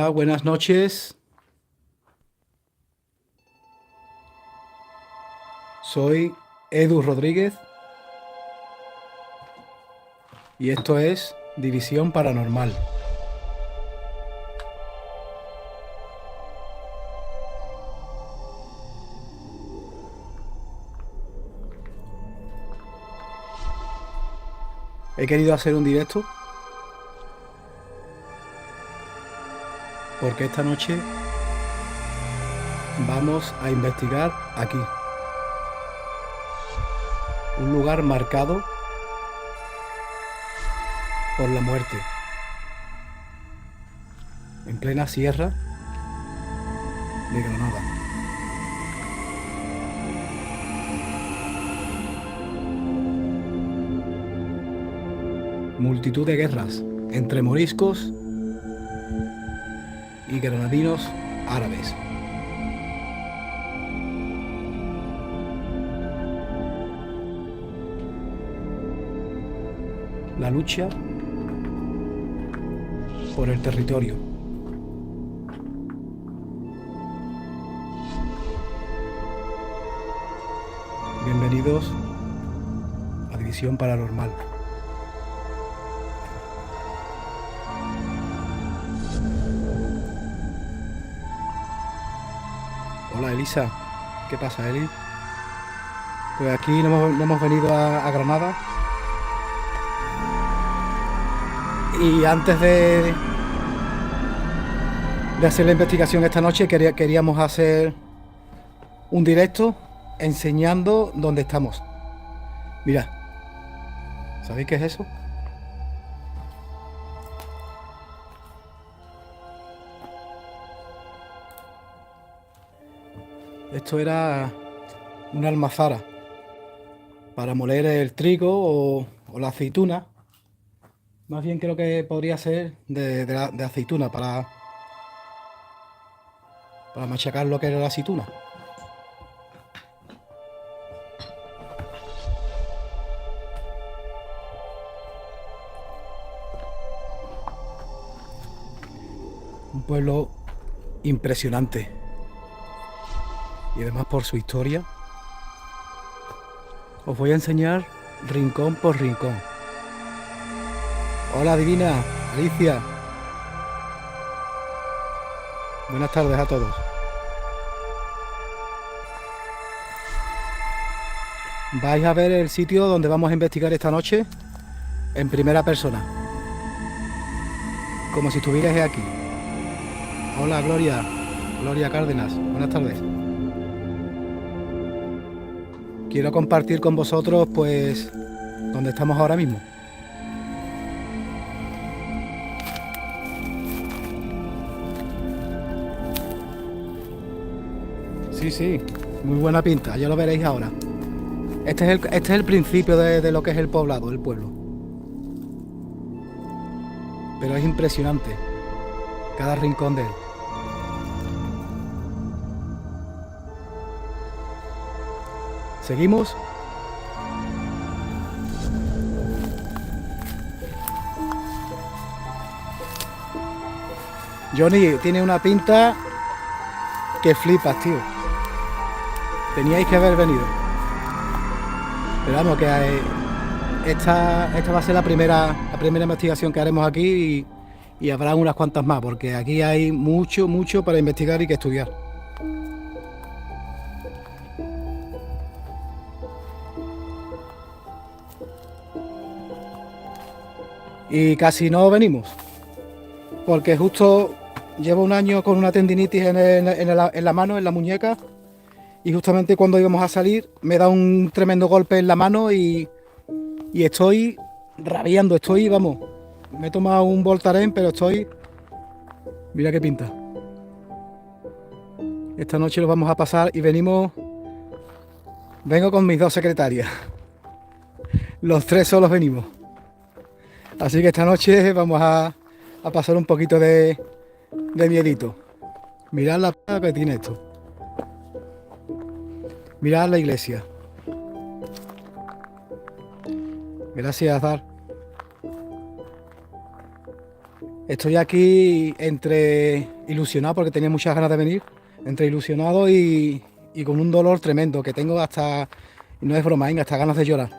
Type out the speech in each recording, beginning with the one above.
Buenas noches. Soy Edu Rodríguez y esto es División Paranormal. He querido hacer un directo porque esta noche vamos a investigar aquí. Un lugar marcado por la muerte. En plena sierra de Granada. Multitud de guerras entre moriscos y granadinos árabes. La lucha por el territorio. Bienvenidos a División Paranormal. Hola Elisa, ¿qué pasa Eli? Pues aquí no hemos venido a Granada. Y antes de hacer la investigación esta noche queríamos hacer un directo enseñando dónde estamos. Mira, ¿sabéis qué es eso? Esto era una almazara para moler el trigo o la aceituna. Más bien creo que podría ser de aceituna para machacar lo que era la aceituna. Un pueblo impresionante. Y además por su historia. Os voy a enseñar rincón por rincón. Hola Divina, Alicia. Buenas tardes a todos. Vais a ver el sitio donde vamos a investigar esta noche en primera persona. Como si estuvierais aquí. Hola Gloria, Gloria Cárdenas. Buenas tardes. Quiero compartir con vosotros pues donde estamos ahora mismo. Sí, muy buena pinta, ya lo veréis ahora. Este es el principio de lo que es el poblado, el pueblo. Pero es impresionante cada rincón de él. ¿Seguimos? Johnny tiene una pinta que flipas, tío. Teníais que haber venido. Pero vamos, que esta va a ser la primera investigación que haremos aquí y habrá unas cuantas más, porque aquí hay mucho para investigar y que estudiar. Y casi no venimos, porque justo llevo un año con una tendinitis en la mano, en la muñeca, y justamente cuando íbamos a salir me da un tremendo golpe en la mano y estoy rabiando, vamos, me he tomado un Voltaren, pero estoy... Mira qué pinta. Esta noche lo vamos a pasar y vengo con mis dos secretarias. Los tres solos venimos. Así que esta noche vamos a pasar un poquito de miedito. Mirad la p*** que tiene esto. Mirad la iglesia. Gracias, Dar. Estoy aquí entre ilusionado porque tenía muchas ganas de venir, entre ilusionado y con un dolor tremendo que tengo hasta, no es broma, hasta ganas de llorar.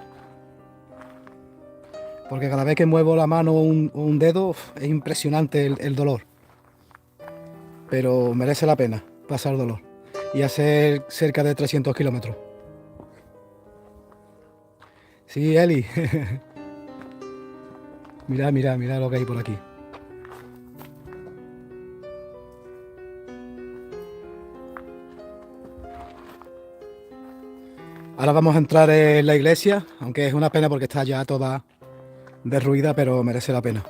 Porque cada vez que muevo la mano o un dedo es impresionante el dolor. Pero merece la pena pasar el dolor y hacer cerca de 300 kilómetros. Sí, Eli. Mira, mira, mira lo que hay por aquí. Ahora vamos a entrar en la iglesia, aunque es una pena porque está ya toda derruida, pero merece la pena.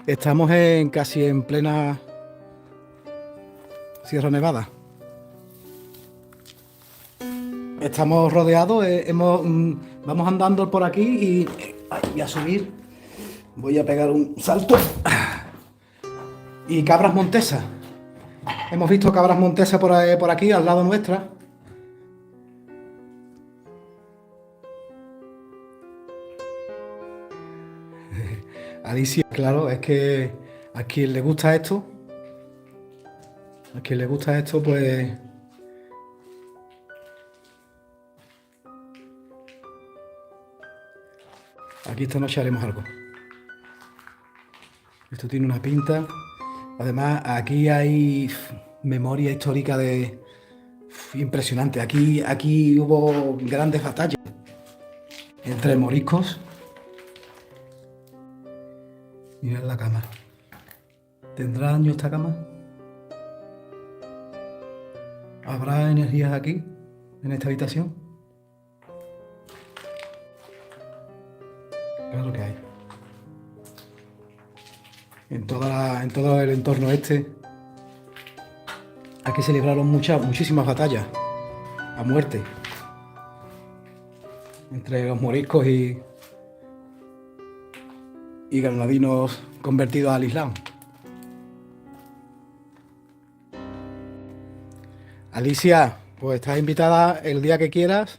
Estamos casi en plena Sierra Nevada. Estamos rodeados, vamos andando por aquí y a subir. Voy a pegar un salto. Y cabras montesas. Hemos visto cabras montesas por aquí, al lado nuestra. Alicia, claro, es que a quien le gusta esto, pues aquí esta noche haremos algo. Esto tiene una pinta. Además, aquí hay memoria histórica impresionante. Aquí hubo grandes batallas entre moriscos. Mirad la cama. ¿Tendrá años esta cama? ¿Habrá energías aquí, en esta habitación? Claro que hay. En todo el entorno este, aquí se libraron muchísimas batallas a muerte entre los moriscos y granadinos convertidos al Islam. Alicia, pues estás invitada el día que quieras.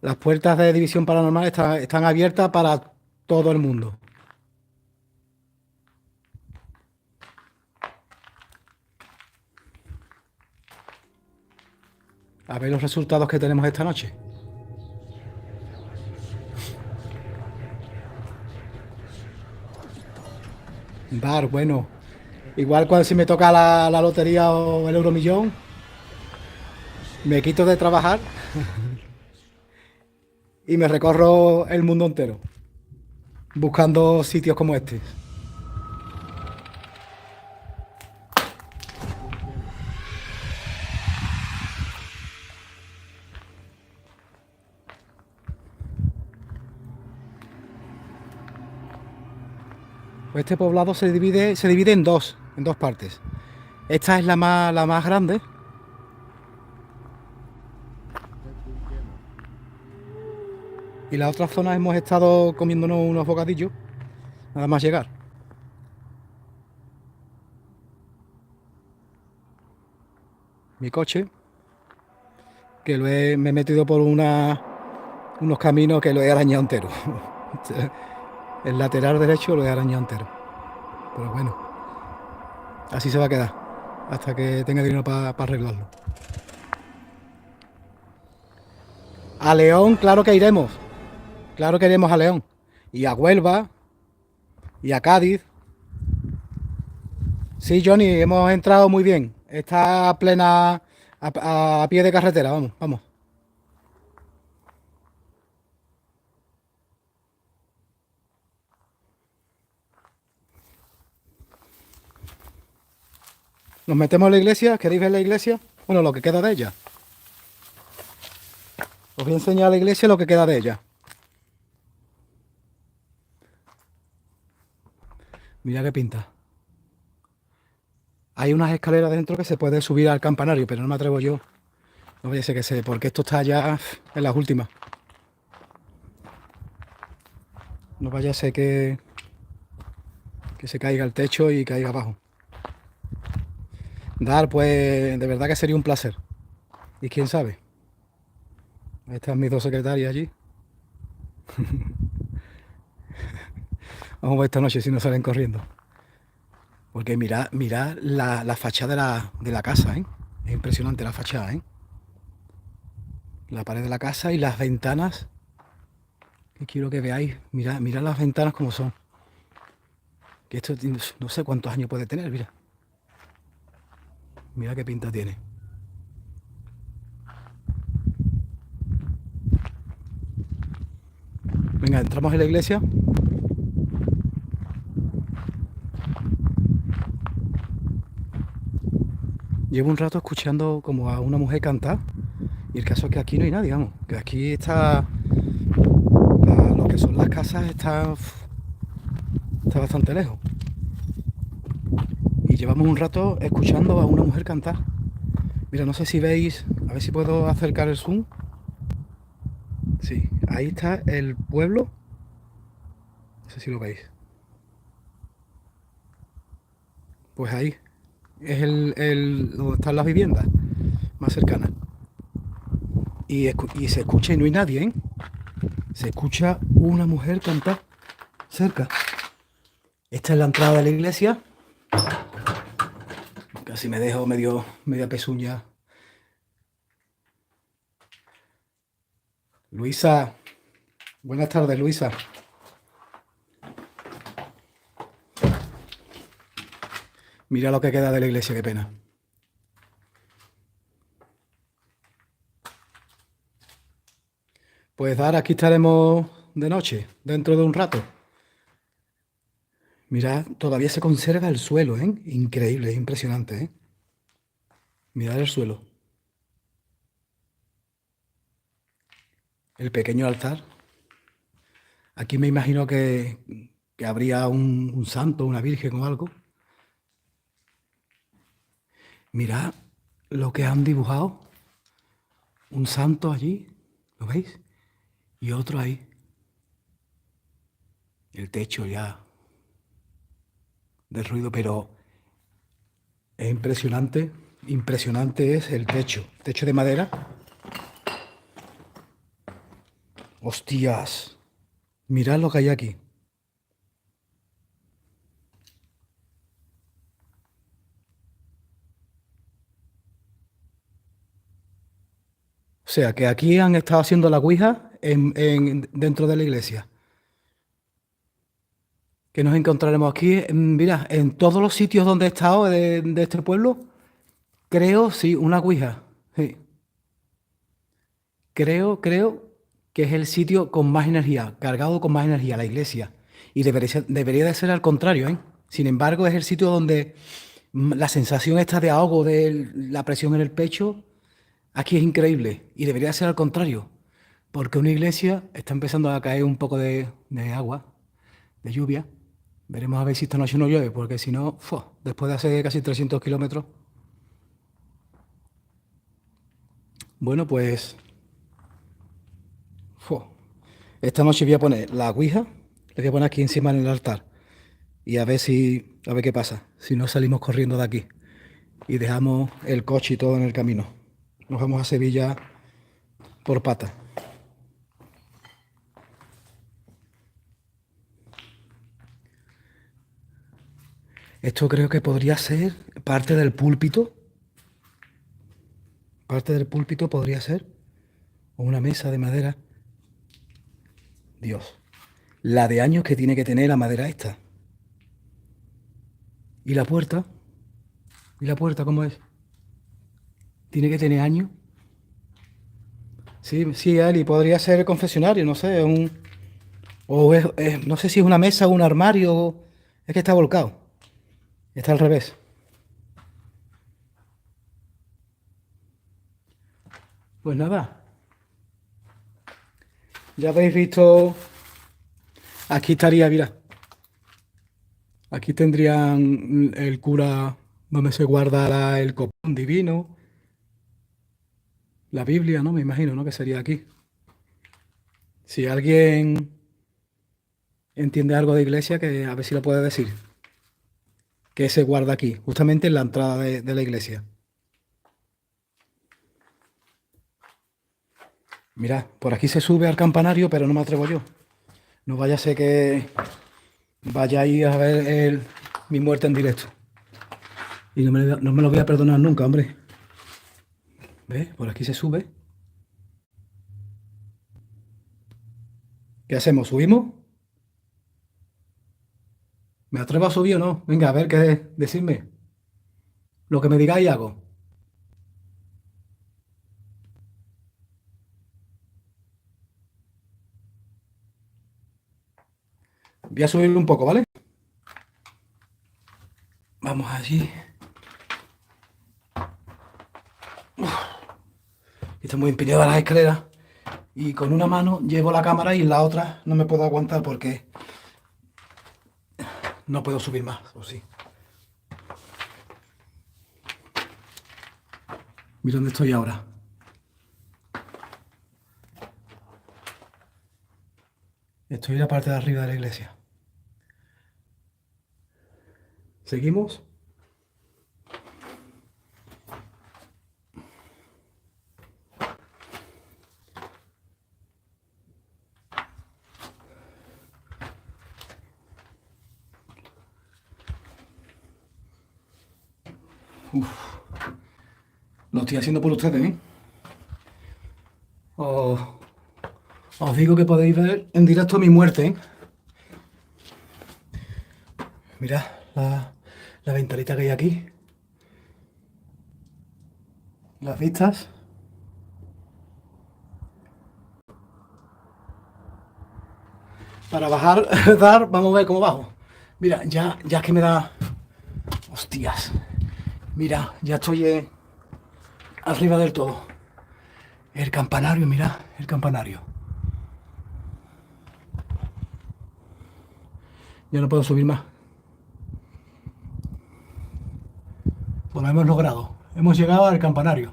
Las puertas de División Paranormal están abiertas para todo el mundo. A ver los resultados que tenemos esta noche. Dar, bueno. Igual cuando si me toca la lotería o el Euromillón, me quito de trabajar y me recorro el mundo entero buscando sitios como este. Pues este poblado se divide en dos partes. Esta es la más grande. Y la otra zona hemos estado comiéndonos unos bocadillos, nada más llegar. Mi coche, que me he metido por unos caminos que lo he arañado entero. El lateral derecho lo he arañado entero. Pero bueno, así se va a quedar, hasta que tenga dinero para arreglarlo. A León, claro que iremos. Claro que iremos a León. Y a Huelva. Y a Cádiz. Sí, Johnny, hemos entrado muy bien. Está a plena, a pie de carretera, vamos, vamos. Nos metemos en la iglesia, ¿queréis ver la iglesia? Bueno, lo que queda de ella. Os voy a enseñar la iglesia lo que queda de ella. Mira qué pinta. Hay unas escaleras dentro que se puede subir al campanario, pero no me atrevo yo. No vaya a ser que sé, porque esto está ya en las últimas. No vaya a ser que se caiga el techo y caiga abajo. Dar, pues de verdad que sería un placer. Y quién sabe. Están mis dos secretarias allí. Vamos a ver esta noche si nos salen corriendo. Porque mirad la fachada de la casa, ¿eh? Es impresionante la fachada, ¿eh? La pared de la casa y las ventanas. Que quiero que veáis. Mirad las ventanas como son. Que esto no sé cuántos años puede tener, mira. Mira qué pinta tiene. Venga, entramos en la iglesia. Llevo un rato escuchando como a una mujer cantar. Y el caso es que aquí no hay nadie, vamos. Que aquí está... lo que son las casas está bastante lejos. Y llevamos un rato escuchando a una mujer cantar. Mira, no sé si veis... A ver si puedo acercar el zoom. Sí, ahí está el pueblo. No sé si lo veis. Pues ahí es donde están las viviendas más cercanas. Y se escucha y no hay nadie, ¿eh? Se escucha una mujer cantar cerca. Esta es la entrada de la iglesia. Casi me dejo media pezuña. Luisa. Buenas tardes, Luisa. Mira lo que queda de la iglesia, qué pena. Pues ahora aquí estaremos de noche, dentro de un rato. Mirad, todavía se conserva el suelo, ¿eh? Increíble, es impresionante, ¿eh? Mirad el suelo. El pequeño altar. Aquí me imagino que habría un santo, una virgen o algo. Mirad lo que han dibujado. Un santo allí, ¿lo veis? Y otro ahí. El techo ya del ruido, pero es impresionante. Impresionante es el techo. Techo de madera. Hostias. Mirad lo que hay aquí. O sea, que aquí han estado haciendo la ouija dentro de la iglesia. Que nos encontraremos aquí, mira, en todos los sitios donde he estado de este pueblo, creo, sí, una ouija. Sí. Creo que es el sitio con más energía, cargado con más energía, la iglesia. Y debería de ser al contrario, ¿eh? Sin embargo, es el sitio donde la sensación esta de ahogo, de la presión en el pecho, aquí es increíble. Y debería ser al contrario, porque una iglesia está empezando a caer un poco de agua, de lluvia. Veremos a ver si esta noche no llueve, porque si no, después de hacer casi 300 kilómetros. Bueno, pues esta noche voy a poner la ouija, la voy a poner aquí encima en el altar y a ver qué pasa, si no salimos corriendo de aquí y dejamos el coche y todo en el camino. Nos vamos a Sevilla por pata. Esto creo que podría ser parte del púlpito. Parte del púlpito podría ser. O una mesa de madera. Dios. La de años que tiene que tener la madera esta. ¿Y la puerta? ¿Y la puerta cómo es? ¿Tiene que tener años? Sí, sí, Ali, podría ser el confesionario, no sé, no sé si es una mesa o un armario. Es que está volcado. Está al revés. Pues nada. Ya habéis visto. Aquí estaría, mira. Aquí tendrían el cura donde se guarda el copón divino. La Biblia, ¿no? Me imagino, ¿no? Que sería aquí. Si alguien entiende algo de iglesia, que a ver si lo puede decir. Que se guarda aquí, justamente en la entrada de la iglesia. Mira, por aquí se sube al campanario, pero no me atrevo yo. No vaya a ser que vayáis a ver mi muerte en directo. Y no me lo voy a perdonar nunca, hombre. ¿Ves? Por aquí se sube. ¿Qué hacemos? ¿Subimos? ¿Me atrevo a subir o no? Venga, a ver qué decirme. Lo que me digáis hago. Voy a subirlo un poco, ¿vale? Vamos allí. Estoy muy empinado a las escaleras. Y con una mano llevo la cámara y en la otra no me puedo aguantar porque no puedo subir más, o sí. Mira dónde estoy ahora. Estoy en la parte de arriba de la iglesia. ¿Seguimos? Uf. Lo estoy haciendo por ustedes, ¿eh? Os, os digo que podéis ver en directo mi muerte, ¿eh? Mirad la ventanita que hay aquí. Las vistas. Para bajar, vamos a ver cómo bajo. Mira, ya es que me da... Hostias. Mira, ya estoy arriba del todo. El campanario, mira, el campanario. Ya no puedo subir más. Pues lo hemos logrado. Hemos llegado al campanario.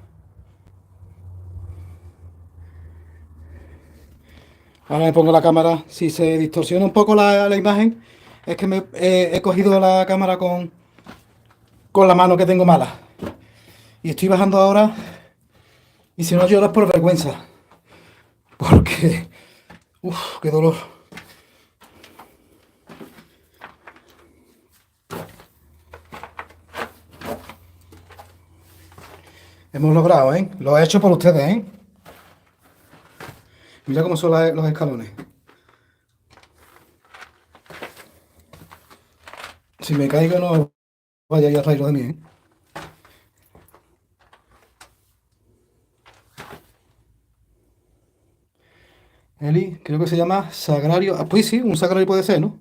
Ahora me pongo la cámara. Si se distorsiona un poco la imagen, es que he cogido la cámara con la mano que tengo mala. Y estoy bajando ahora. Y si no lloro es por vergüenza. Porque... Uf, qué dolor. Hemos logrado, ¿eh? Lo he hecho por ustedes, ¿eh? Mira cómo son los escalones. Si me caigo no vaya a traerlo de mí, ¿eh? Eli, creo que se llama Sagrario. Ah, pues sí, un Sagrario puede ser, ¿no?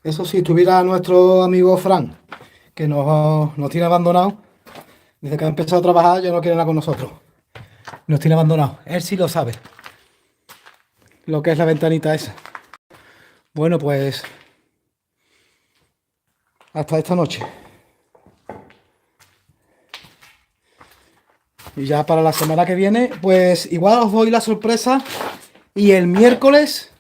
Eso sí, tuviera nuestro amigo Fran, que nos tiene abandonados. Desde que ha empezado a trabajar ya no quiere nada con nosotros. Nos tiene abandonados. Él sí lo sabe. Lo que es la ventanita esa. Bueno, pues... hasta esta noche. Y ya para la semana que viene, pues igual os doy la sorpresa. Y el miércoles...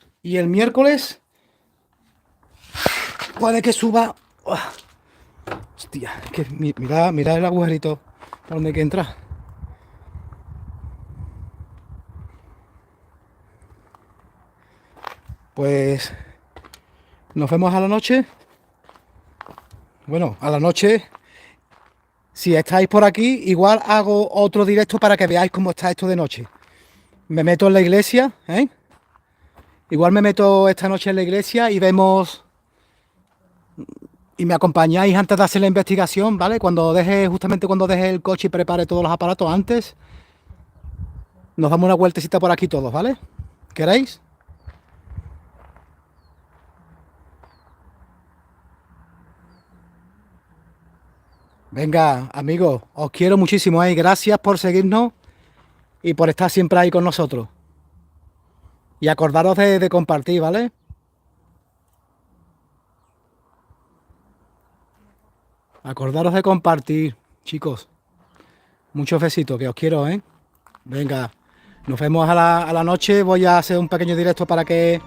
puede que suba... Hostia, es que mira el agujerito por donde hay que entrar. Pues nos vemos a la noche. Bueno, a la noche, si estáis por aquí, igual hago otro directo para que veáis cómo está esto de noche. Me meto en la iglesia, ¿eh? Igual me meto esta noche en la iglesia y vemos... Y me acompañáis antes de hacer la investigación, ¿vale? Justamente cuando deje el coche y prepare todos los aparatos antes, nos damos una vueltecita por aquí todos, ¿vale? ¿Queréis? Venga, amigos, os quiero muchísimo, ¿eh? Gracias por seguirnos y por estar siempre ahí con nosotros. Y acordaros de compartir, ¿vale? Acordaros de compartir, chicos. Muchos besitos, que os quiero, ¿eh? Venga, nos vemos a la noche. Voy a hacer un pequeño directo para que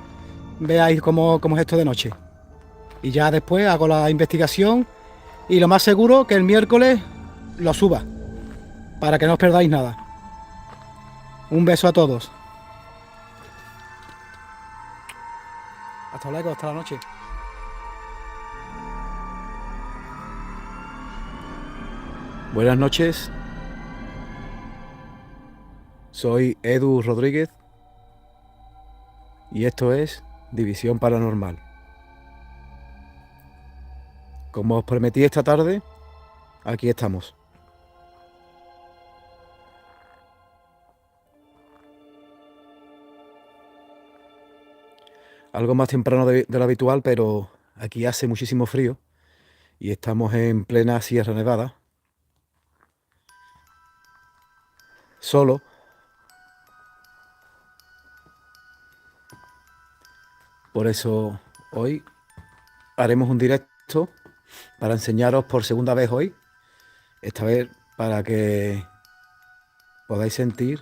veáis cómo es esto de noche. Y ya después hago la investigación y lo más seguro que el miércoles lo suba, para que no os perdáis nada. Un beso a todos. Hasta luego, hasta la noche. Buenas noches. Soy Edu Rodríguez y esto es División Paranormal. Como os prometí esta tarde, aquí estamos. Algo más temprano de lo habitual, pero aquí hace muchísimo frío y estamos en plena Sierra Nevada. Solo. Por eso hoy haremos un directo para enseñaros por segunda vez hoy, esta vez para que podáis sentir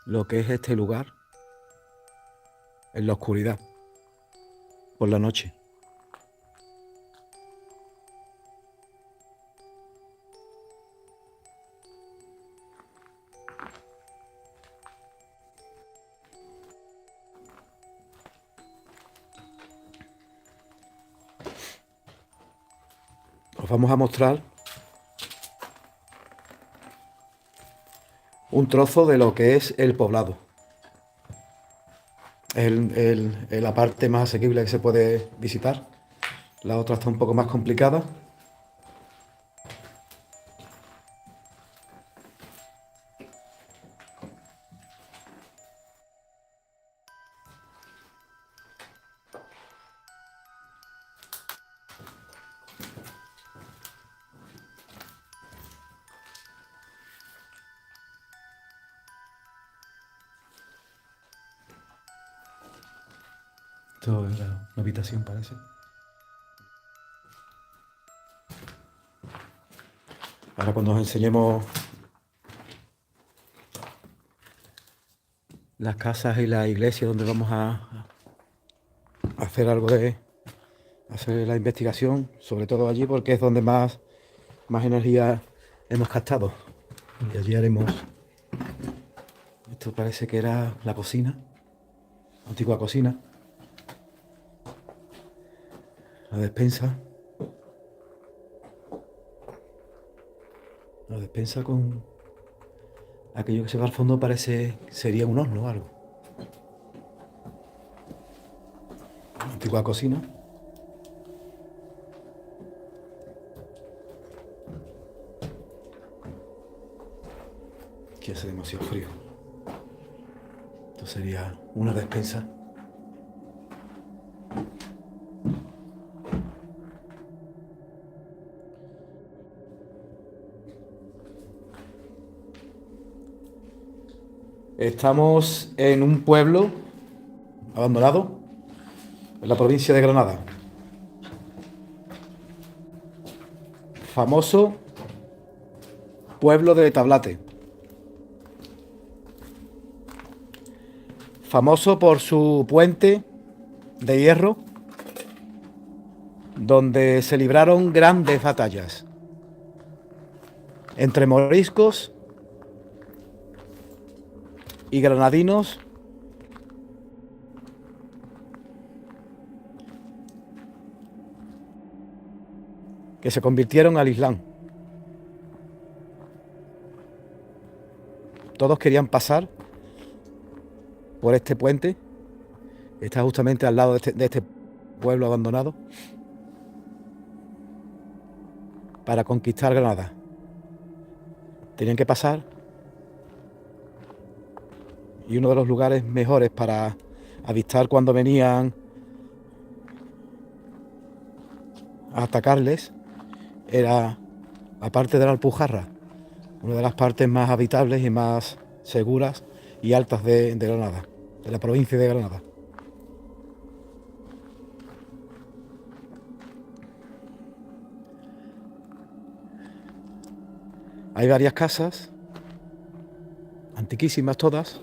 lo que es este lugar en la oscuridad, por la noche. Os vamos a mostrar un trozo de lo que es el poblado. Es la parte más asequible que se puede visitar. La otra está un poco más complicada. Esto es una habitación, parece. Ahora cuando os enseñemos las casas y la iglesia donde vamos a hacer algo de hacer la investigación, sobre todo allí porque es donde más energía hemos gastado. Y allí haremos. Esto parece que era la cocina, antigua cocina, la despensa. La despensa con aquello que se va al fondo parece sería un horno o algo. Antigua cocina. Que hace demasiado frío. Esto sería una despensa. Estamos en un pueblo abandonado en la provincia de Granada. Famoso pueblo de Tablate. Famoso por su puente de hierro, donde se libraron grandes batallas entre moriscos y granadinos que se convirtieron al Islam. Todos querían pasar por este puente. Está justamente al lado de este pueblo abandonado para conquistar Granada. Tenían que pasar y uno de los lugares mejores para avistar cuando venían a atacarles era la parte de la Alpujarra, una de las partes más habitables y más seguras y altas de Granada, de la provincia de Granada. Hay varias casas, antiquísimas todas,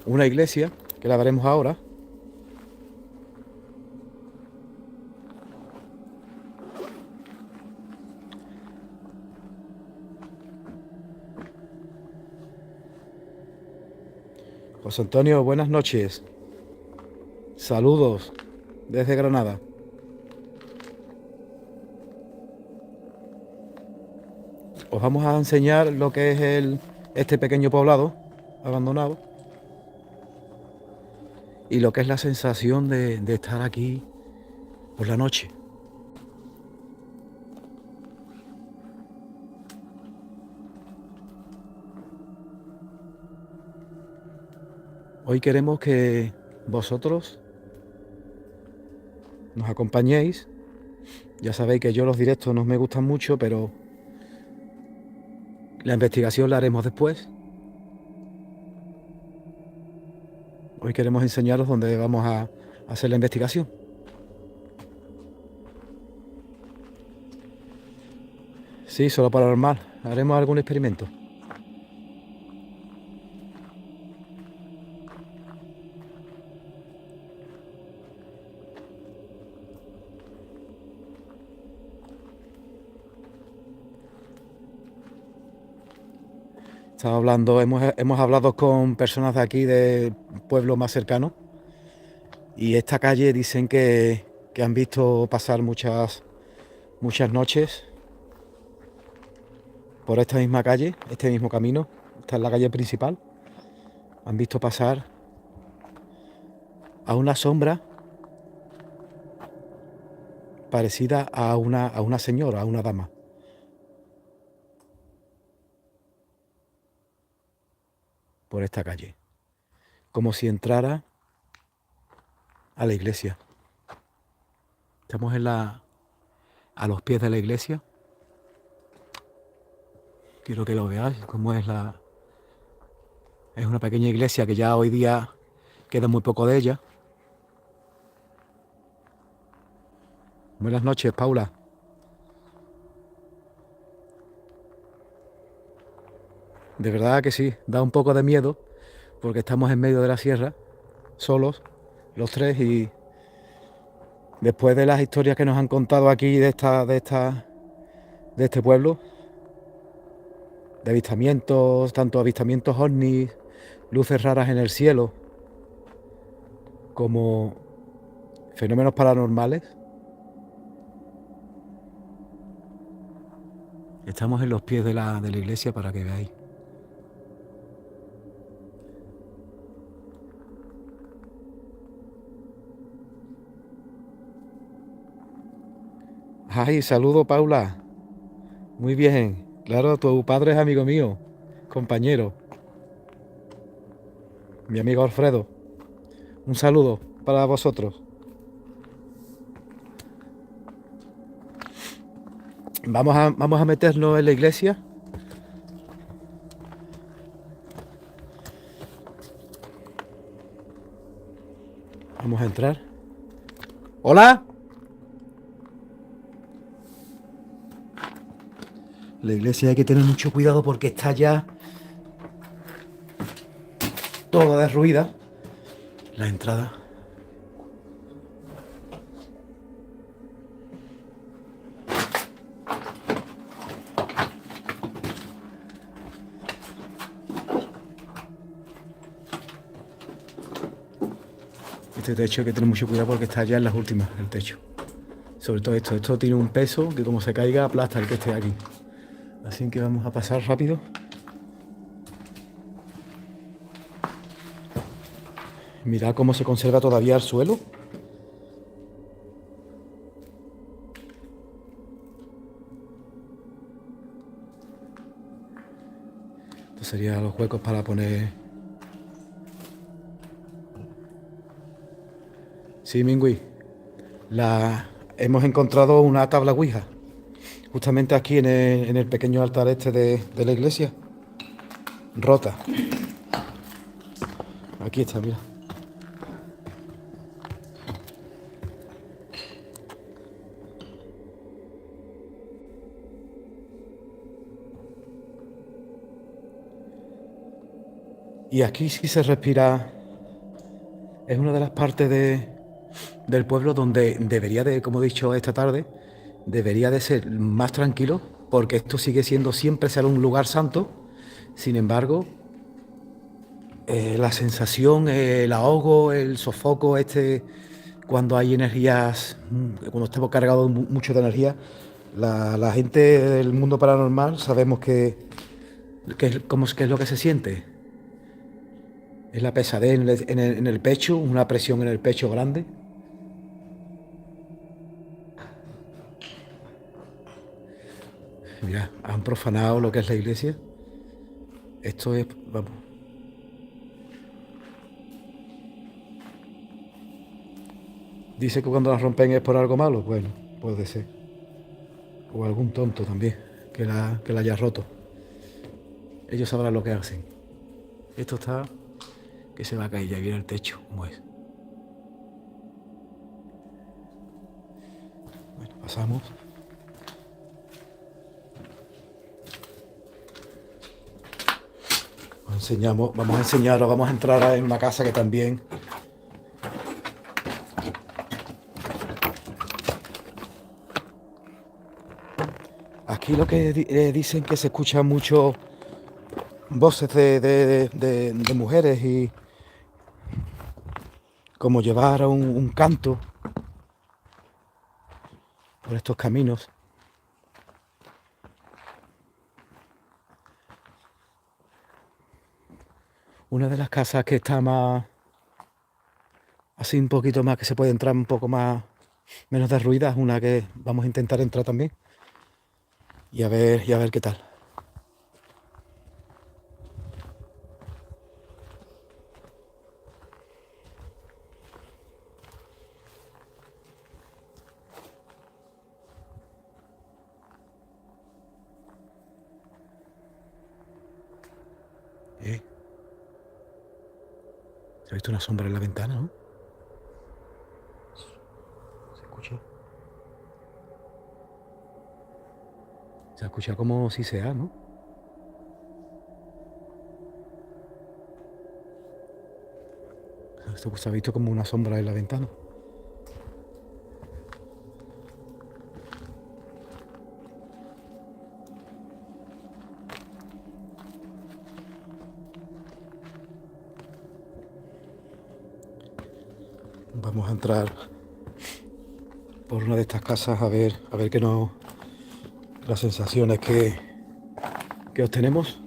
una iglesia, que la veremos ahora, José Antonio, buenas noches. Saludos desde Granada. Os vamos a enseñar lo que es este pequeño poblado abandonado y lo que es la sensación de estar aquí por la noche. Hoy queremos que vosotros nos acompañéis. Ya sabéis que yo los directos no me gustan mucho, pero la investigación la haremos después. Hoy queremos enseñaros dónde vamos a hacer la investigación. Sí, solo paranormal. Haremos algún experimento. Estaba hablando, hemos hablado con personas de aquí, de pueblos más cercanos, y esta calle dicen que han visto pasar muchas noches por esta misma calle, este mismo camino. Esta es la calle principal. Han visto pasar a una sombra parecida a una señora, a una dama. Por esta calle, como si entrara a la iglesia. Estamos a los pies de la iglesia. Quiero que lo veáis, cómo es es una pequeña iglesia que ya hoy día queda muy poco de ella. Buenas noches, Paula. De verdad que sí, da un poco de miedo porque estamos en medio de la sierra, solos, los tres, y después de las historias que nos han contado aquí de este pueblo, de avistamientos, tanto avistamientos ovnis, luces raras en el cielo, como fenómenos paranormales, estamos en los pies de la iglesia para que veáis. Ay, saludo, Paula. Muy bien. Claro, tu padre es amigo mío, compañero, mi amigo Alfredo. Un saludo para vosotros. Vamos a meternos en la iglesia. Vamos a entrar. ¡Hola! La iglesia hay que tener mucho cuidado porque está ya toda derruida. La entrada. Este techo hay que tener mucho cuidado porque está ya en las últimas, el techo. Sobre todo esto. Esto tiene un peso que como se caiga aplasta el que esté aquí. Así que vamos a pasar rápido. Mirad cómo se conserva todavía el suelo. Estos serían los huecos para poner... Sí, Mingui. Hemos encontrado una tabla Ouija. Justamente aquí en el pequeño altar este de la iglesia. Rota. Aquí está, mira. Y aquí sí se respira. Es una de las partes del pueblo donde debería de, como he dicho esta tarde, debería de ser más tranquilo, porque esto sigue siendo, siempre será un lugar santo. Sin embargo, la sensación, el ahogo, el sofoco, cuando hay energías, cuando estamos cargados mucho de energía, la gente del mundo paranormal sabemos qué es lo que se siente. Es la pesadez en el pecho, una presión en el pecho grande. Mira, han profanado lo que es la iglesia. Esto es, vamos. Dice que cuando la rompen es por algo malo. Bueno, puede ser. O algún tonto también, que la haya roto. Ellos sabrán lo que hacen. Esto está que se va a caer, ya viene el techo, como es. Bueno, pasamos. Vamos a entrar en una casa que también. Aquí lo que dicen que se escuchan mucho voces de mujeres y como llevar un canto por estos caminos. Una de las casas que está más, así un poquito más, que se puede entrar un poco más, menos derruida, es una que vamos a intentar entrar también y a ver qué tal. ¿Se ha visto una sombra en la ventana, no? ¿Se escucha? Se escucha como si sea, ¿no? Esto se ha visto como una sombra en la ventana. Vamos a entrar por una de estas casas a ver qué nos, las sensaciones que obtenemos.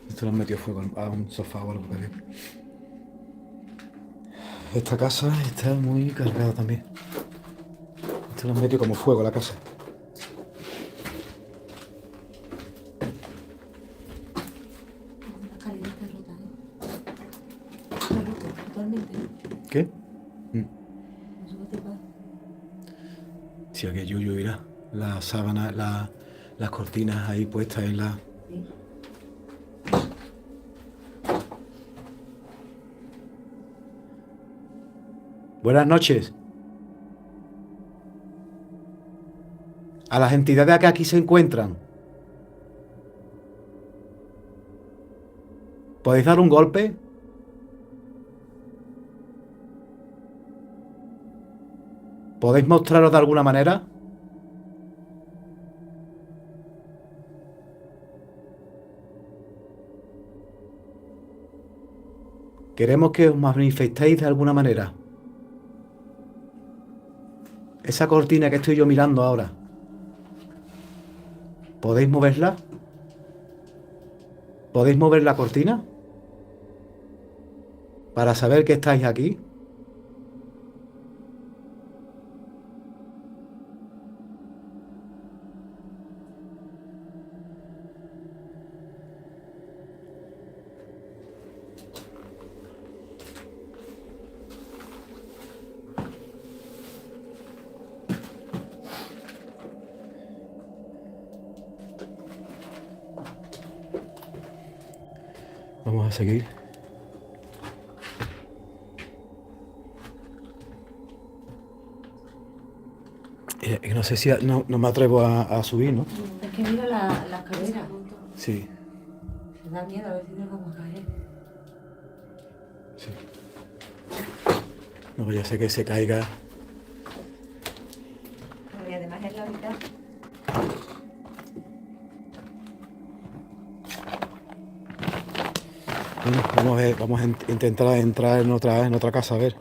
Esto lo han metido fuego a un sofá o algo que veo. Esta casa está muy cargada también. Esto lo han metido como fuego a la casa. ¿Qué? Si aquí Yuyu irá. Las sábanas, las cortinas ahí puestas en la... Buenas noches. A las entidades que aquí se encuentran. ¿Podéis dar un golpe? ¿Podéis mostraros de alguna manera? Queremos que os manifestéis de alguna manera. Esa cortina que estoy yo mirando ahora. ¿Podéis moverla? ¿Podéis mover la cortina? Para saber que estáis aquí. Vamos a seguir. No sé si no me atrevo a subir, ¿no? Es que mira la escalera. Sí. Me da miedo a ver si nos vamos a caer. Sí. No vaya a ser que se caiga además es la mitad. Bueno, vamos a ver, vamos a intentar entrar en otra casa, a ver.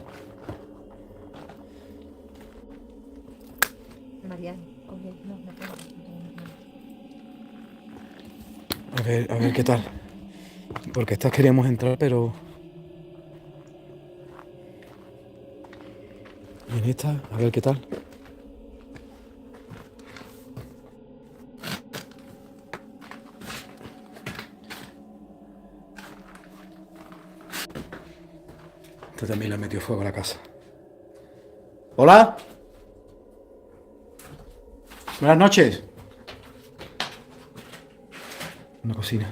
Mariano, oye, no puedo. A ver qué tal. Porque estas queríamos entrar, pero... Y en esta, a ver qué tal. Esta también le ha metido fuego a la casa. ¿Hola? Buenas noches. Una cocina.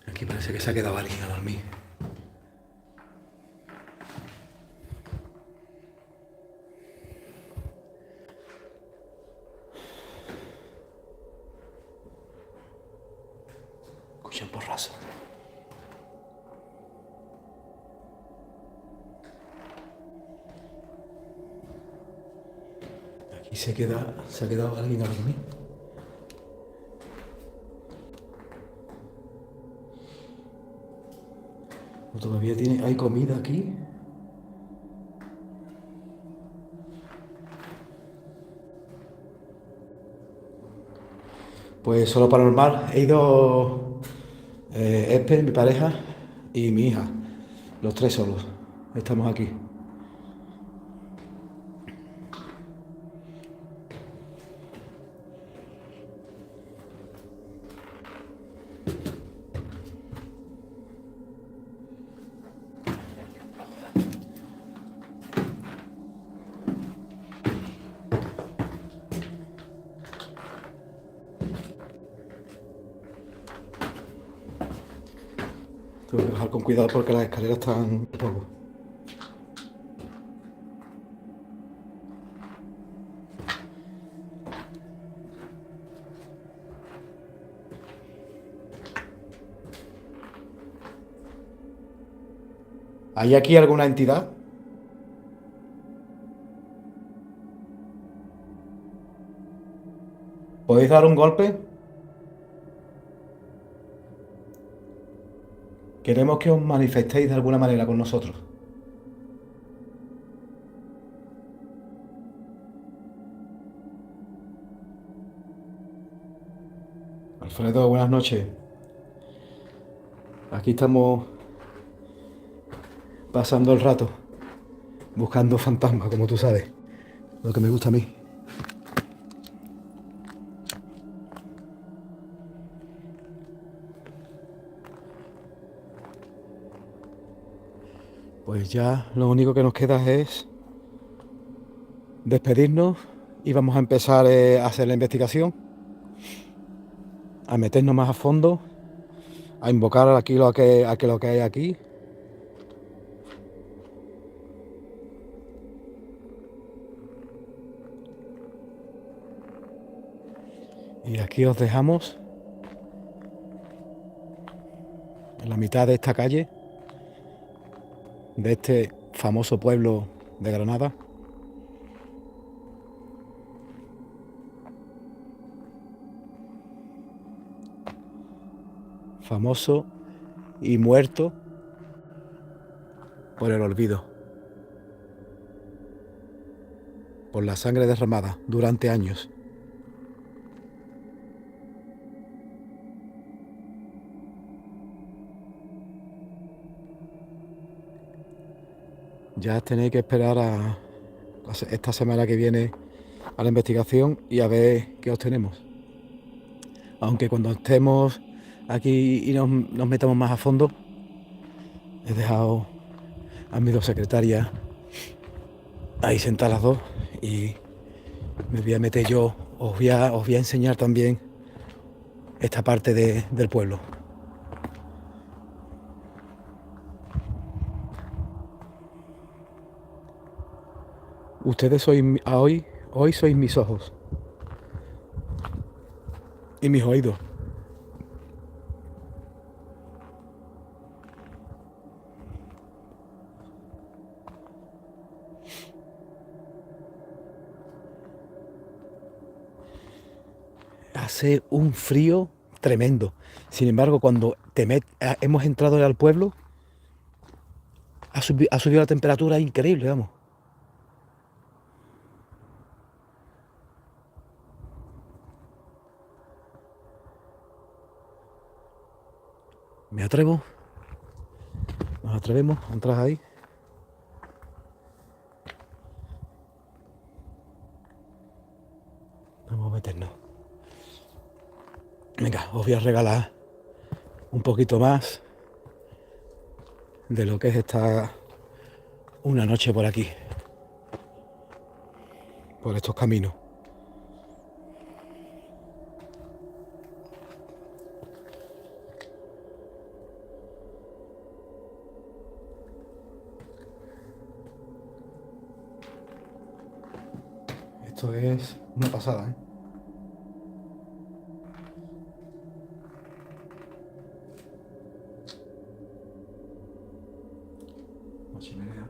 Aquí parece que se ha quedado alguien a dormir. Escucha un porrazo. Aquí se ha quedado alguien a dormir. Todavía hay comida aquí. Pues solo paranormal. He ido Espe, mi pareja, y mi hija. Los tres solos. Estamos aquí. Tengo que bajar con cuidado porque las escaleras están un poco. ¿Hay aquí alguna entidad? ¿Podéis dar un golpe? Queremos que os manifestéis de alguna manera con nosotros. Alfredo, buenas noches. Aquí estamos pasando el rato, buscando fantasmas, como tú sabes. Lo que me gusta a mí. Pues ya lo único que nos queda es despedirnos y vamos a empezar a hacer la investigación, a meternos más a fondo, a invocar aquí lo que hay aquí. Y aquí os dejamos en la mitad de esta calle, de este famoso pueblo de Granada. Famoso y muerto por el olvido, por la sangre derramada durante años. Ya tenéis que esperar a esta semana que viene a la investigación y a ver qué obtenemos. Aunque cuando estemos aquí y nos metamos más a fondo, he dejado a mis dos secretarias ahí sentadas las dos y me voy a meter yo, os voy a enseñar también esta parte del pueblo. Ustedes sois hoy sois mis ojos y mis oídos. Hace un frío tremendo. Sin embargo, cuando hemos entrado al pueblo, ha subido la temperatura increíble, vamos. Me atrevo, nos atrevemos a entrar ahí. Vamos a meternos. Venga, os voy a regalar un poquito más de lo que es esta una noche por aquí, por estos caminos. Esto es una pasada, ¿eh? Una chimenea.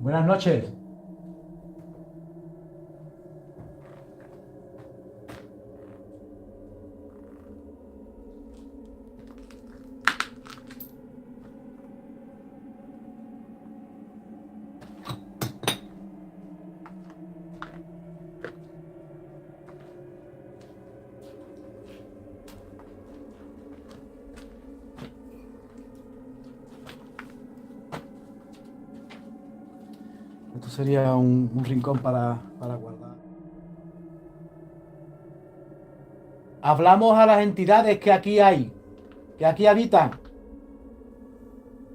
Buenas noches. Esto sería un rincón para guardar. Hablamos a las entidades que aquí hay, que aquí habitan,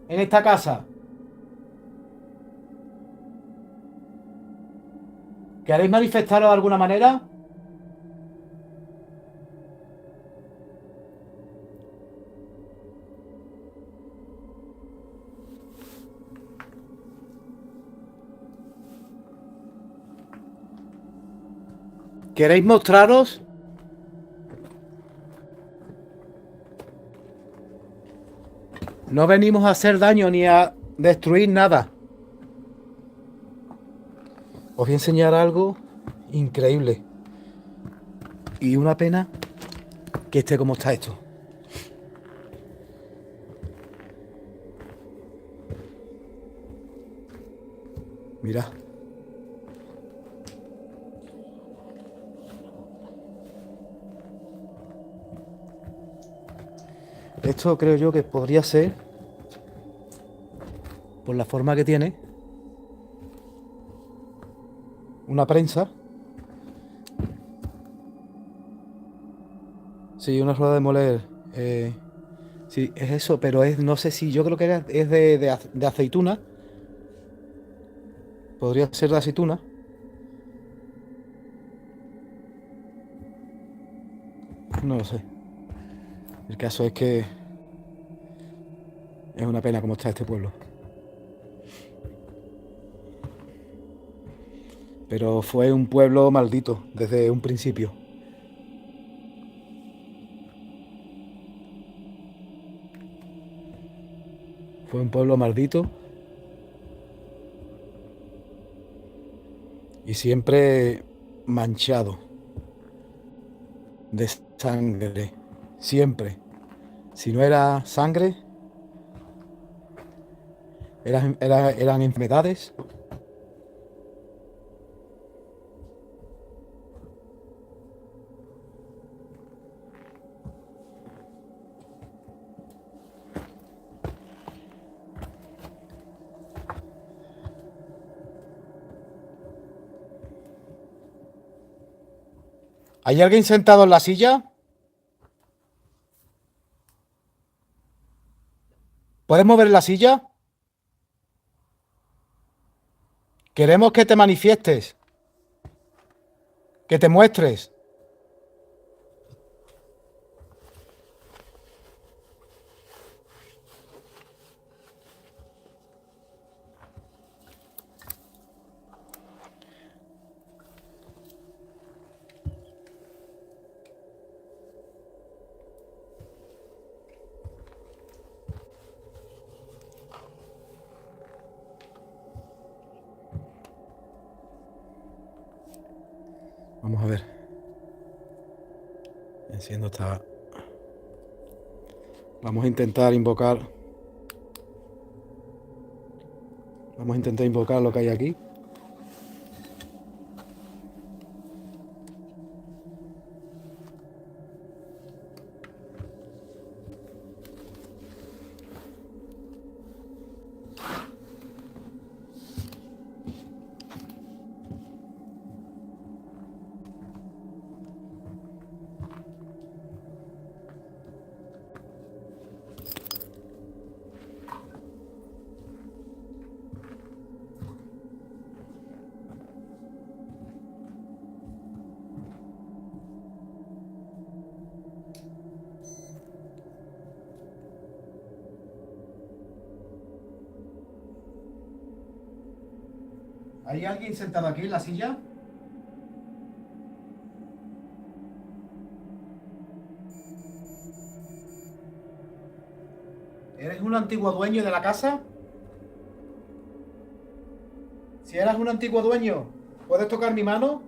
en esta casa. ¿Queréis manifestaros de alguna manera? ¿Queréis mostraros? No venimos a hacer daño ni a destruir nada. Os voy a enseñar algo increíble. Y una pena que esté como está esto. Mirad. Esto creo yo que podría ser, por la forma que tiene, una prensa. Sí, una rueda de moler. Sí, es eso, pero no sé si, yo creo que es de aceituna. Podría ser de aceituna. No lo sé. El caso es que es una pena cómo está este pueblo. Pero fue un pueblo maldito desde un principio. Fue un pueblo maldito y siempre manchado de sangre. Siempre. Si no era sangre, eran enfermedades. ¿Hay alguien sentado en la silla? ¿Puedes mover la silla? Queremos que te manifiestes, que te muestres. Vamos a ver. Enciendo esta. Vamos a intentar invocar. Vamos a intentar invocar lo que hay aquí. ¿Hay alguien sentado aquí en la silla? ¿Eres un antiguo dueño de la casa? Si eras un antiguo dueño, ¿puedes tocar mi mano?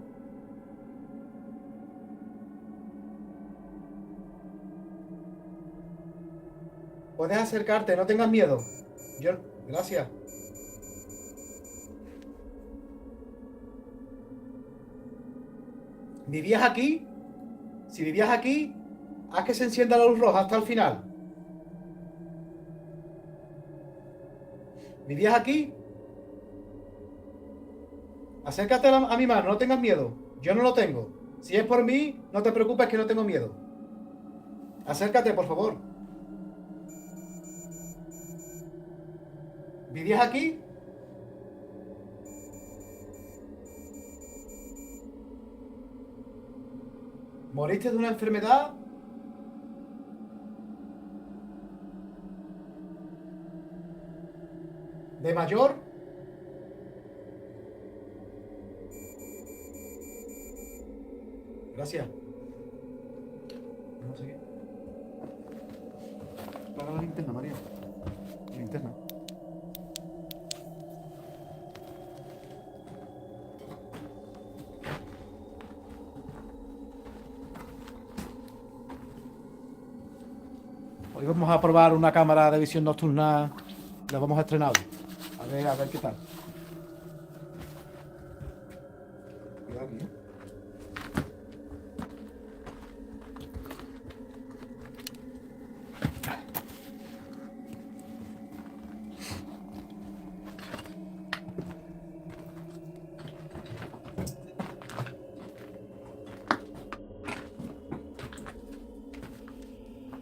Puedes acercarte, no tengas miedo. Yo... Gracias. ¿Vivías aquí? Si vivías aquí, haz que se encienda la luz roja hasta el final. ¿Vivías aquí? Acércate a mi mano, no tengas miedo. Yo no lo tengo. Si es por mí, no te preocupes que no tengo miedo. Acércate, por favor. ¿Vivías aquí? ¿Moriste de una enfermedad? ¿De mayor? Gracias. No sé qué. Apaga la linterna, María. La linterna. Hoy vamos a probar una cámara de visión nocturna. La vamos a estrenar. A ver qué tal. Cuidado aquí, ¿eh?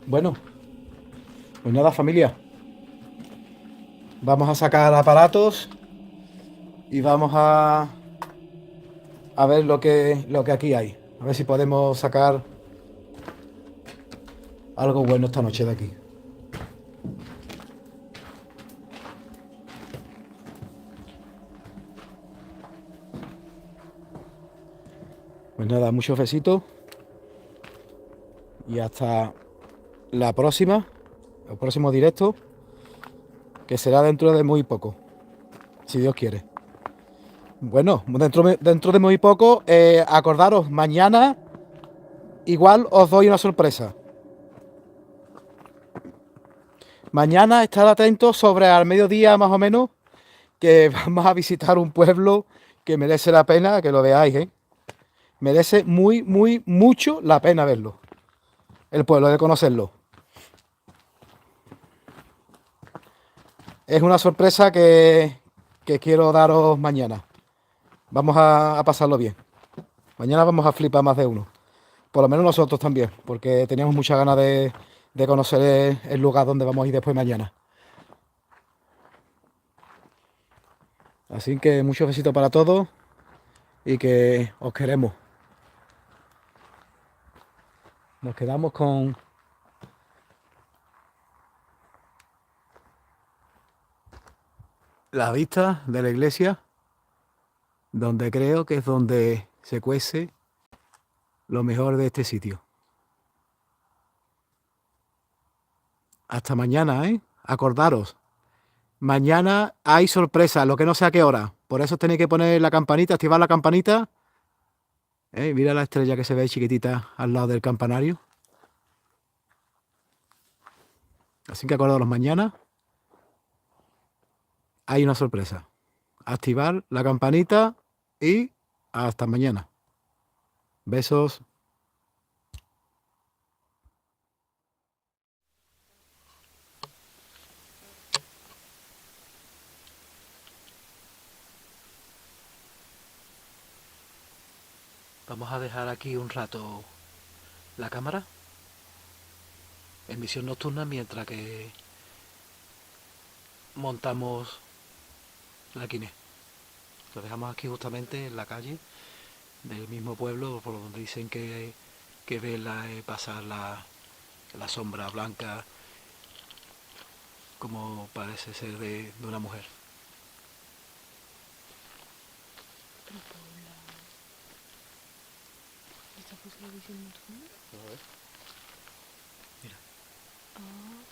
Bueno, pues nada, familia. Vamos a sacar aparatos y vamos a ver lo que aquí hay. A ver si podemos sacar algo bueno esta noche de aquí. Pues nada, muchos besitos y hasta la próxima, el próximo directo, que será dentro de muy poco, si Dios quiere. Bueno, dentro de muy poco, acordaros, mañana igual os doy una sorpresa. Mañana estad atentos sobre al mediodía más o menos, que vamos a visitar un pueblo que merece la pena que lo veáis, ¿eh? Merece mucho la pena verlo. El pueblo, de conocerlo. Es una sorpresa que quiero daros mañana. Vamos a pasarlo bien. Mañana vamos a flipar más de uno. Por lo menos nosotros también, porque teníamos muchas ganas de conocer el lugar donde vamos a ir después mañana. Así que muchos besitos para todos y que os queremos. Nos quedamos con la vista de la iglesia, donde creo que es donde se cuece lo mejor de este sitio. Hasta mañana, ¿eh? Acordaros, mañana hay sorpresa, lo que no sé a qué hora. Por eso tenéis que poner la campanita, activar la campanita. Mira la estrella que se ve ahí chiquitita al lado del campanario. Así que acordaros, mañana hay una sorpresa. Activar la campanita y hasta mañana. Besos. Vamos a dejar aquí un rato la cámara en misión nocturna mientras que montamos la Kiné. Lo dejamos aquí justamente en la calle del mismo pueblo, por donde dicen que ve pasar la sombra blanca como parece ser de una mujer. Pero Paula, ¿esta puso la visión nocturna? A ver. Mira. Ah,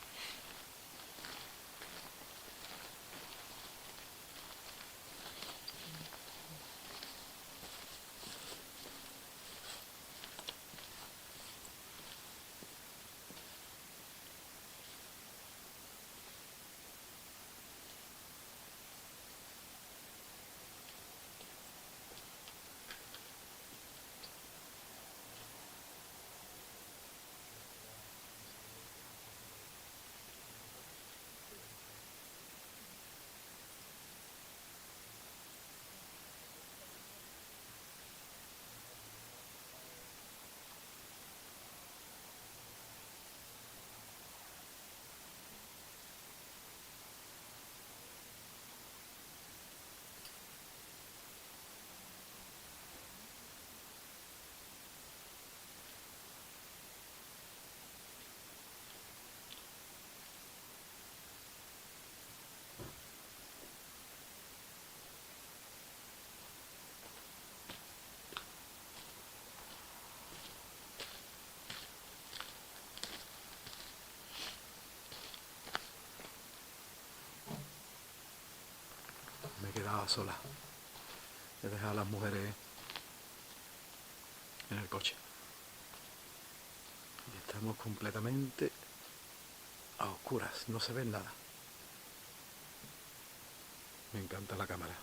Me quedaba sola. He dejado a las mujeres en el coche. Y estamos completamente a oscuras, no se ve nada. Me encanta la cámara.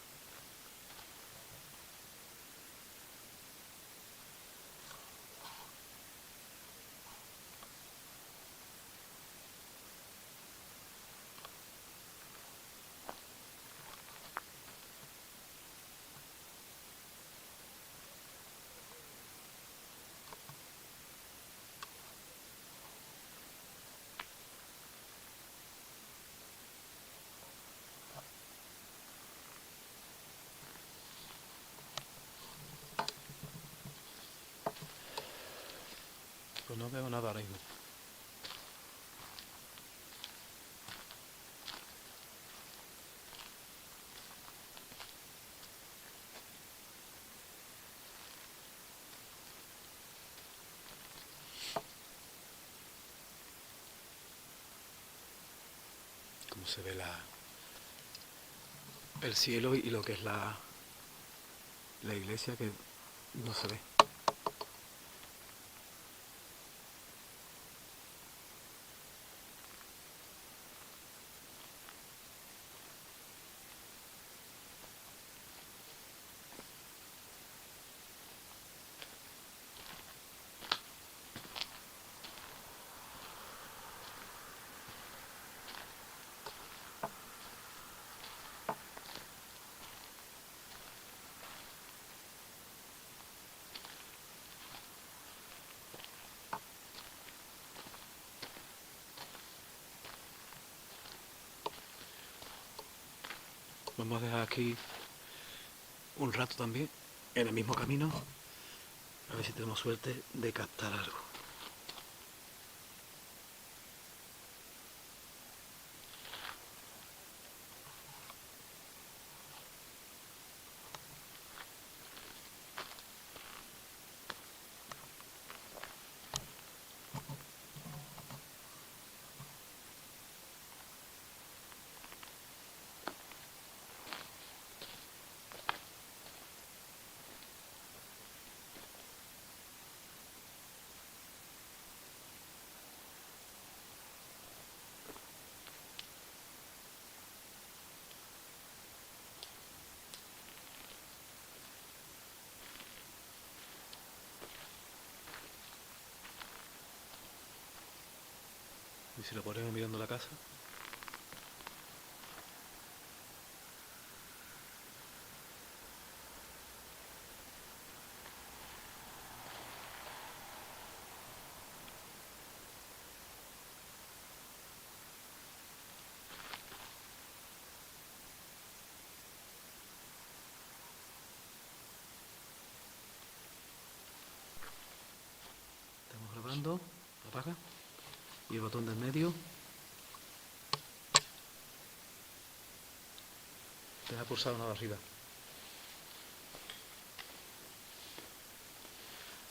Pues no veo nada ahora mismo. Cómo se ve el cielo y lo que es la iglesia, que no se ve. Vamos a dejar aquí un rato también, en el mismo camino, a ver si tenemos suerte de captar algo. Y si lo ponemos mirando la casa. Estamos grabando, apaga. Y el botón del medio. Deja pulsar uno de arriba.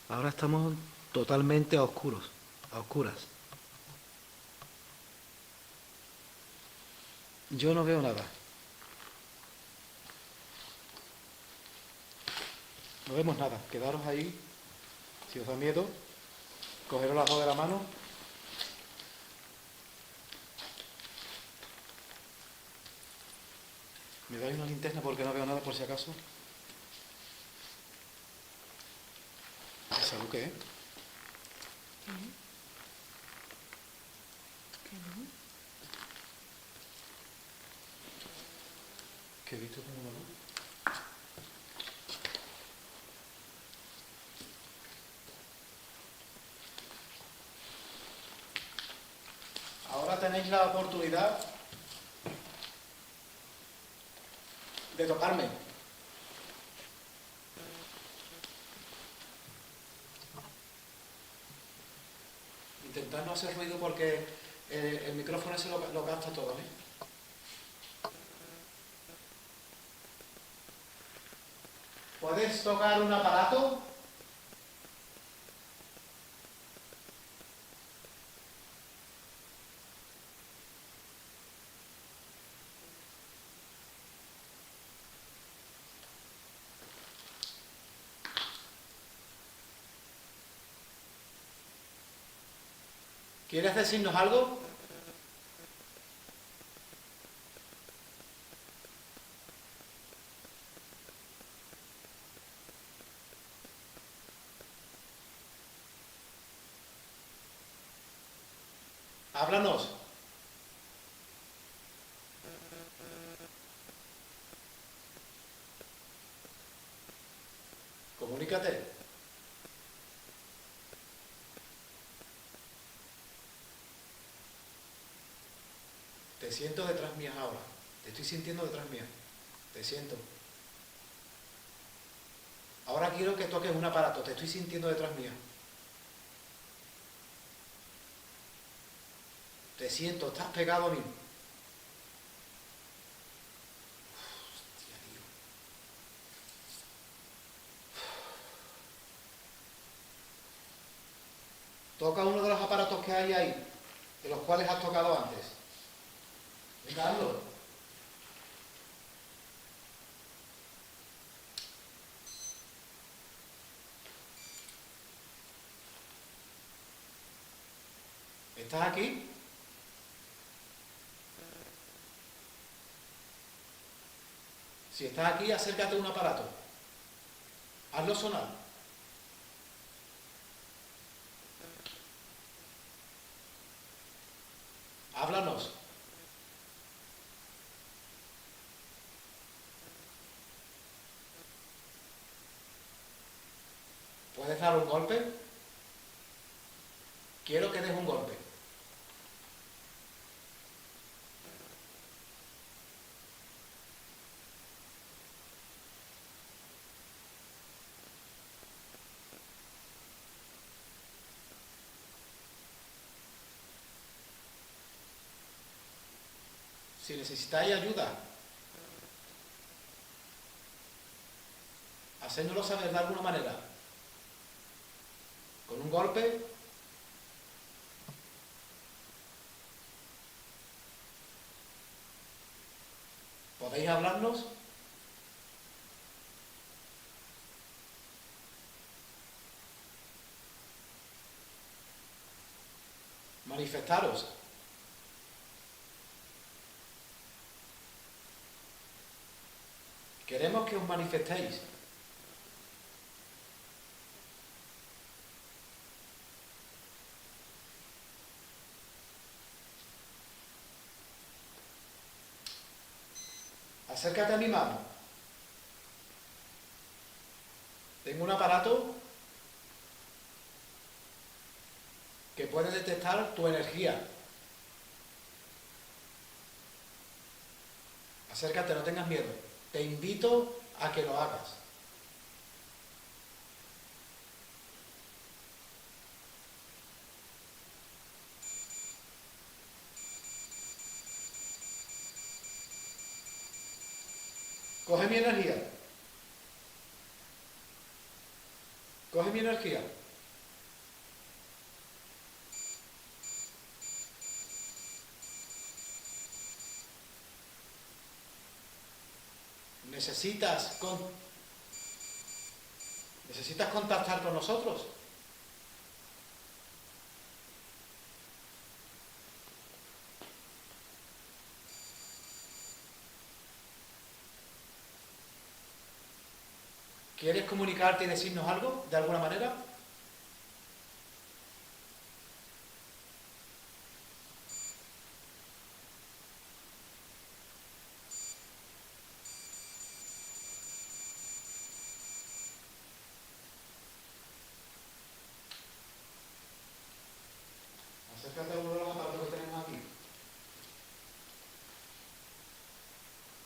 Ahora estamos totalmente a oscuros, a oscuras. Yo no veo nada. No vemos nada. Quedaros ahí, si os da miedo, cogeros las dos de la mano. ¿Me dais una linterna porque no veo nada por si acaso? ¿Esa luz qué es? ¿Qué no? Que he visto como una luz. Ahora tenéis la oportunidad de tocarme. Intentad no hacer ruido porque el micrófono ese lo gasta todo, ¿eh? ¿Puedes tocar un aparato? ¿Quieres decirnos algo? Háblanos. Comunícate. Te siento detrás mías ahora. Te estoy sintiendo detrás mías. Te siento. Ahora quiero que toques un aparato. Te estoy sintiendo detrás mía. Te siento. Estás pegado a mí. Hostia, tío. Toca uno de los aparatos que hay ahí, de los cuales has tocado antes. Venga, hazlo. ¿Estás aquí? Si estás aquí, acércate a un aparato. Hazlo sonar. Háblanos. ¿Puedes dar un golpe? Quiero que des un golpe. Si necesitáis ayuda, hacéndolo saber de alguna manera. Con un golpe, podéis hablarnos. Manifestaros. Queremos que os manifestéis. Acércate a mi mano. Tengo un aparato que puede detectar tu energía. Acércate, no tengas miedo. Te invito a que lo hagas. Coge mi energía. Coge mi energía. Necesitas contactar con nosotros. ¿Quieres comunicarte y decirnos algo de alguna manera? Acércate a uno de los aparatos que tenemos aquí.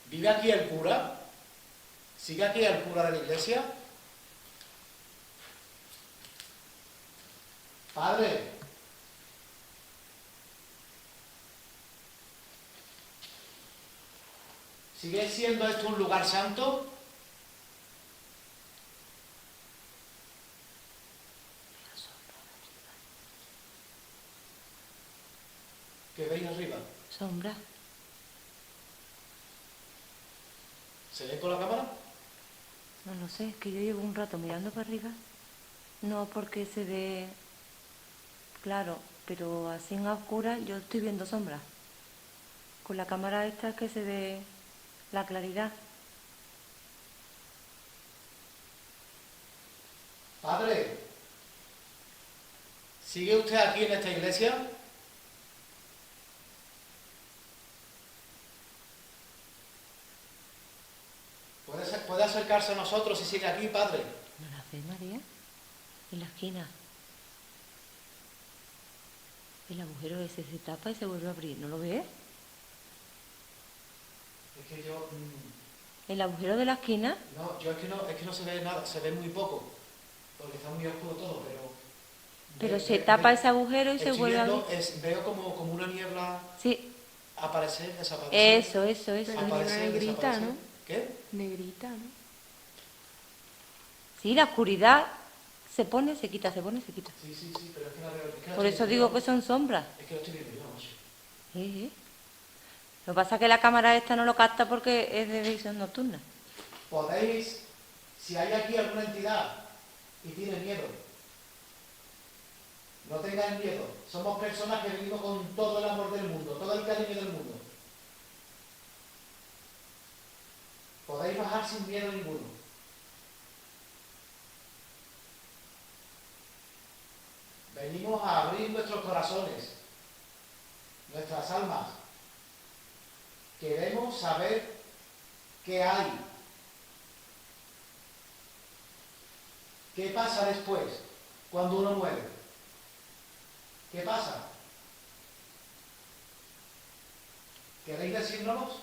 ¿Vive aquí el cura? ¿Sigue aquí el cura de la iglesia? Padre. ¿Sigue siendo esto un lugar santo? ¿Qué veis arriba? Sombra. ¿Se ve con la cámara? No lo sé, es que yo llevo un rato mirando para arriba. No porque se ve claro, pero así en oscura yo estoy viendo sombras. Con la cámara esta es que se ve la claridad. Padre, ¿sigue usted aquí en esta iglesia? ¿Puede acercarse a nosotros si sigue aquí, padre? ¿No la ves, María? En la esquina. El agujero ese se tapa y se vuelve a abrir, ¿no lo ves? Es que yo... El agujero de la esquina. No, es que no se ve nada, se ve muy poco, porque está muy oscuro todo, Pero se tapa ese agujero y se vuelve a abrir. Veo como una niebla Sí, aparecer, desaparecer. eso. Pero Aparecer, niebla negrita, desaparecer. ¿no? ¿Qué? Negrita, ¿no? Sí, la oscuridad se pone, se quita, se pone, se quita. Sí, pero es que la veo... es que la Por estoy eso viendo digo yo. que son sombras. Es que lo estoy viendo yo, macho. Lo que pasa es que la cámara esta no lo capta porque es de visión nocturna. Podéis, si hay aquí alguna entidad y tiene miedo, no tengáis miedo. Somos personas que vivimos con todo el amor del mundo, todo el cariño del mundo. Podéis bajar sin miedo ninguno. Venimos a abrir nuestros corazones, nuestras almas. Queremos saber qué hay. ¿Qué pasa después, cuando uno muere? ¿Qué pasa? ¿Queréis decírnoslos?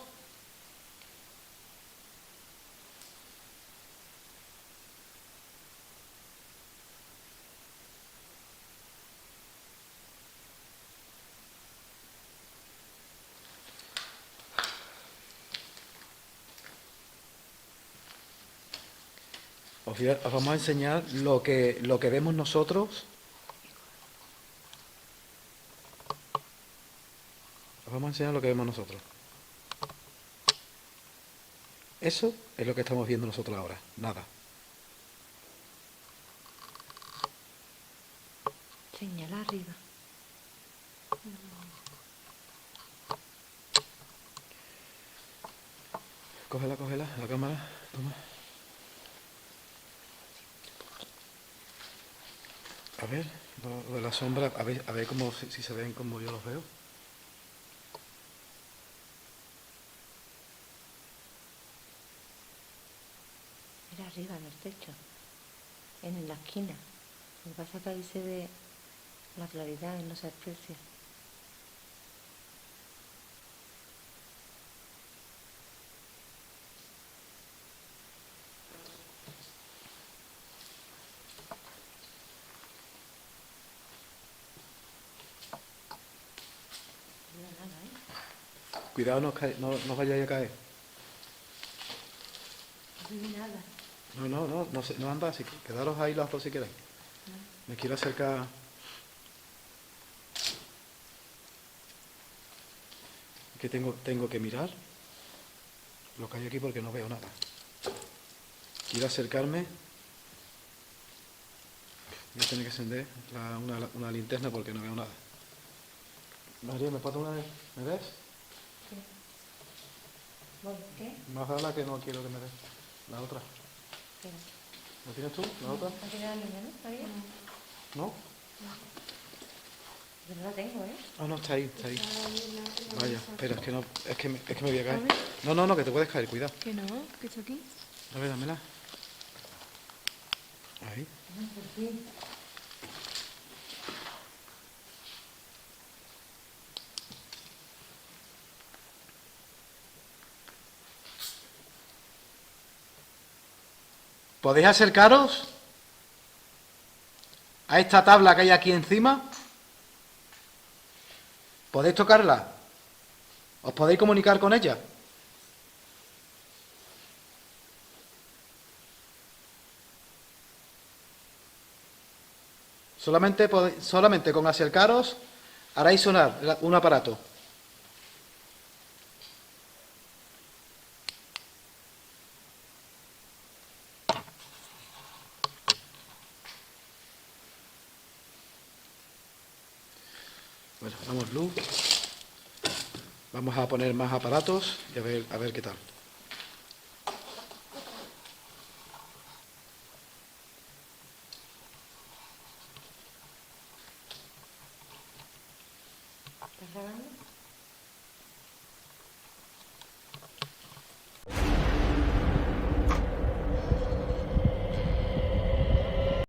Os vamos a enseñar lo que vemos nosotros. Os vamos a enseñar lo que vemos nosotros. Eso es lo que estamos viendo nosotros ahora. Nada. Señala arriba. Cógela, la cámara. Toma. A ver, lo de la sombra, a ver cómo, si se ven como yo los veo. Mira arriba en el techo, en la esquina. Lo que pasa es que ahí se ve la claridad y no se aprecia. No veo nada, ¿eh? Cuidado, no os vayáis a caer. No se ve nada. No andad así. Quedaros ahí los dos si queréis. Me quiero acercar. Que tengo que mirar lo que hay aquí porque no veo nada. Quiero acercarme. Voy a tener que encender una linterna porque no veo nada. María, ¿me pasa una vez? ¿Me ves? ¿Qué? Bueno, ¿qué? Más da la que no quiero que me des. La otra. Espera. ¿La tienes tú? ¿La otra? ¿No tiene la niña, no? ¿María? ¿No? Yo no la tengo, ¿eh? Ah, no, está ahí. Vaya, espera, es que me voy a caer. No, que te puedes caer, cuidado. Que no, que está aquí. A ver, dámela. Ahí. Por fin. ¿Podéis acercaros a esta tabla que hay aquí encima? ¿Podéis tocarla? ¿Os podéis comunicar con ella? Solamente con acercaros haréis sonar un aparato. Bueno, damos luz. Vamos a poner más aparatos y a ver qué tal. ¿Estás grabando?